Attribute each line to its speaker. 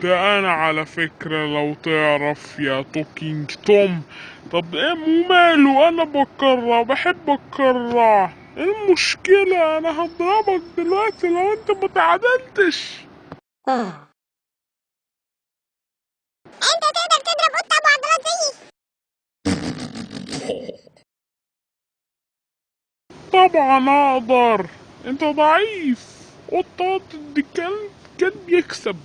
Speaker 1: ده انا على فكرة لو تعرف يا توكينج توم. طب ايه وماله؟ انا بكرع، بحب اكرع. ايه المشكلة؟ انا هضربك دلوقتي لو انت متعادلتش.
Speaker 2: انت تقدر تضرب قطة ابو عضلات زيي؟
Speaker 1: طبعا اقدر. انت ضعيف. قطة ضد كلب، كلب يكسب.